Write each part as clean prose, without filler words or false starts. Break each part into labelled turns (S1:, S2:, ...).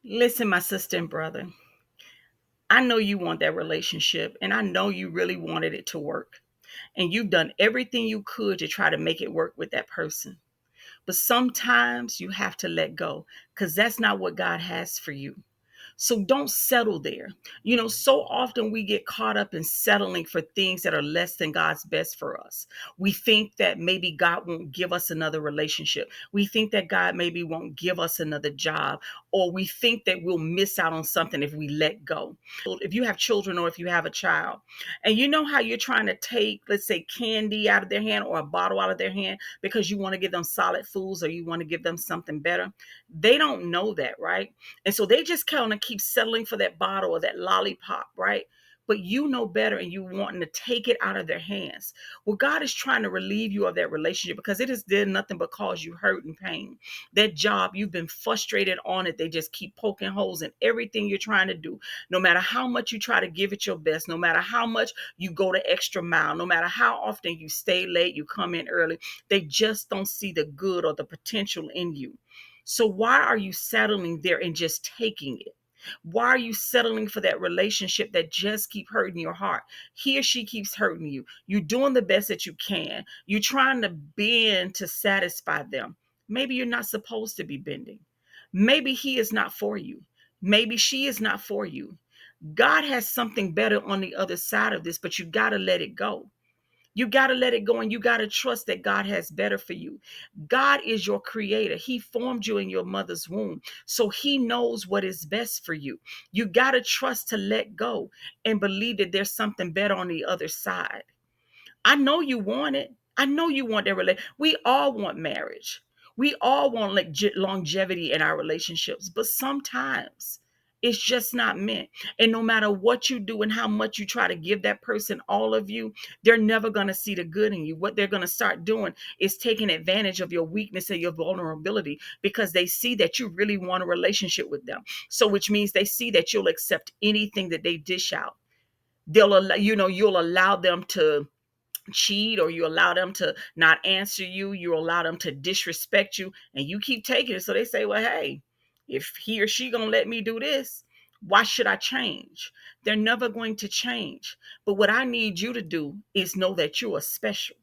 S1: Listen, my sister and brother, I know you want that relationship and I know you really wanted it to work. And you've done everything you could to try to make it work with that person. But sometimes you have to let go because that's not what God has for you. So don't settle there. So often we get caught up in settling for things that are less than God's best for us. We think that maybe God won't give us another relationship. We think that God maybe won't give us another job, or we think that we'll miss out on something if we let go. If you have children or if you have a child, and you know how you're trying to take, let's say, candy out of their hand or a bottle out of their hand because you want to give them solid foods or you want to give them something better. They don't know that, right? And so they just kind of keep settling for that bottle or that lollipop, right? But you know better and you wanting to take it out of their hands. Well, God is trying to relieve you of that relationship because it has did nothing but cause you hurt and pain. That job, you've been frustrated on it. They just keep poking holes in everything you're trying to do. No matter how much you try to give it your best, no matter how much you go the extra mile, no matter how often you stay late, you come in early, they just don't see the good or the potential in you. So why are you settling there and just taking it? Why are you settling for that relationship that just keep hurting your heart? He or she keeps hurting you. You're doing the best that you can. You're trying to bend to satisfy them. Maybe you're not supposed to be bending. Maybe he is not for you. Maybe she is not for you. God has something better on the other side of this, but you got to let it go. You got to let it go and you got to trust that God has better for you. God is your creator. He formed you in your mother's womb. So he knows what is best for you. You got to trust to let go and believe that there's something better on the other side. I know you want it. I know you want that relationship. We all want marriage. We all want like longevity in our relationships, but sometimes it's just not meant. And no matter what you do and how much you try to give that person all of you, they're never going to see the good in you. What they're going to start doing is taking advantage of your weakness and your vulnerability because they see that you really want a relationship with them. So, which means they see that you'll accept anything that they dish out. They'll allow, you'll allow them to cheat, or you allow them to not answer you, you allow them to disrespect you, and you keep taking it. So they say, well, hey, if he or she gonna let me do this, why should I change? They're never going to change. But what I need you to do is know that you are special,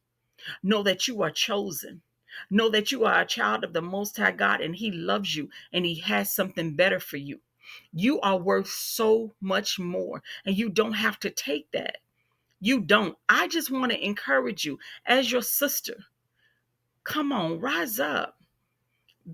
S1: know that you are chosen, know that you are a child of the Most High God, and he loves you and he has something better for you. You are worth so much more, and you don't have to take that. You don't. I just want to encourage you as your sister. Come on, rise up.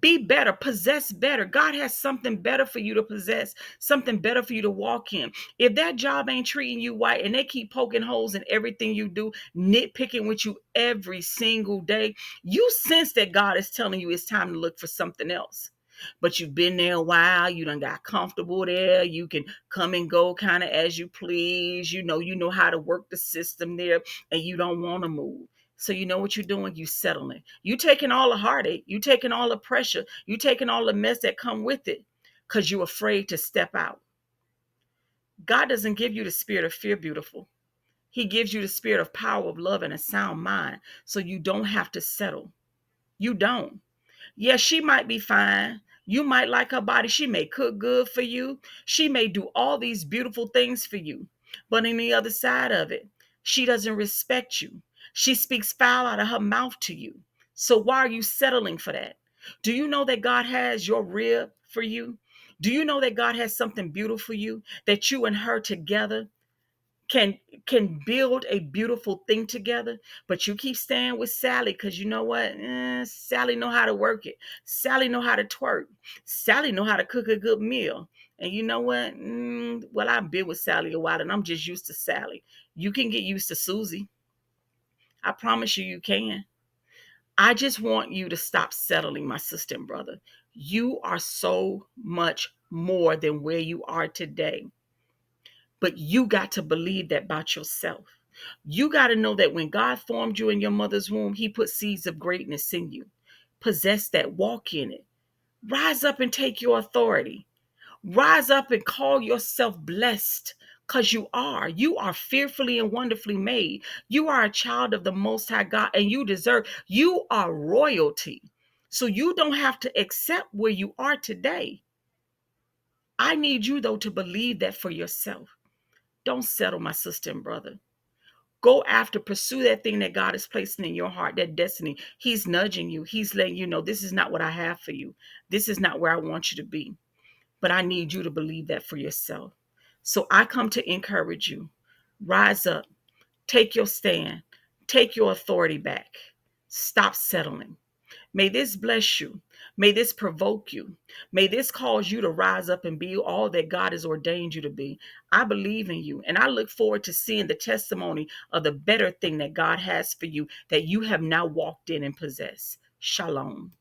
S1: Be better, possess better. God has something better for you to possess, something better for you to walk in. If that job ain't treating you right and they keep poking holes in everything you do, nitpicking with you every single day, you sense that God is telling you it's time to look for something else. But you've been there a while, you done got comfortable there, you can come and go kind of as you please, you know how to work the system there, and you don't want to move. So you know what you're doing? You settling. You taking all the heartache. You taking all the pressure. You taking all the mess that come with it because you're afraid to step out. God doesn't give you the spirit of fear, beautiful. He gives you the spirit of power, of love, and a sound mind. So you don't have to settle. You don't. Yes, she might be fine. You might like her body. She may cook good for you. She may do all these beautiful things for you. But on the other side of it, she doesn't respect you. She speaks foul out of her mouth to you. So why are you settling for that? Do you know that God has your rib for you? Do you know that God has something beautiful for you? That you and her together can can build a beautiful thing together. But you keep staying with Sally because you know what? Sally know how to work it. Sally know how to twerk. Sally know how to cook a good meal. And you know what? Well, I've been with Sally a while and I'm just used to Sally. You can get used to Susie. I promise you, you can. I just want you to stop settling, my sister and brother. You are so much more than where you are today. But you got to believe that about yourself. You got to know that when God formed you in your mother's womb, he put seeds of greatness in you. Possess that, walk in it. Rise up and take your authority. Rise up and call yourself blessed because you are. You are fearfully and wonderfully made. You are a child of the Most High God and you are royalty. So you don't have to accept where you are today. I need you, though, to believe that for yourself. Don't settle, my sister and brother. Go after, pursue that thing that God is placing in your heart, that destiny. He's nudging you. He's letting you know, this is not what I have for you. This is not where I want you to be. But I need you to believe that for yourself. So I come to encourage you. Rise up. Take your stand. Take your authority back. Stop settling. May this bless you. May this provoke you. May this cause you to rise up and be all that God has ordained you to be. I believe in you, and I look forward to seeing the testimony of the better thing that God has for you that you have now walked in and possessed. Shalom.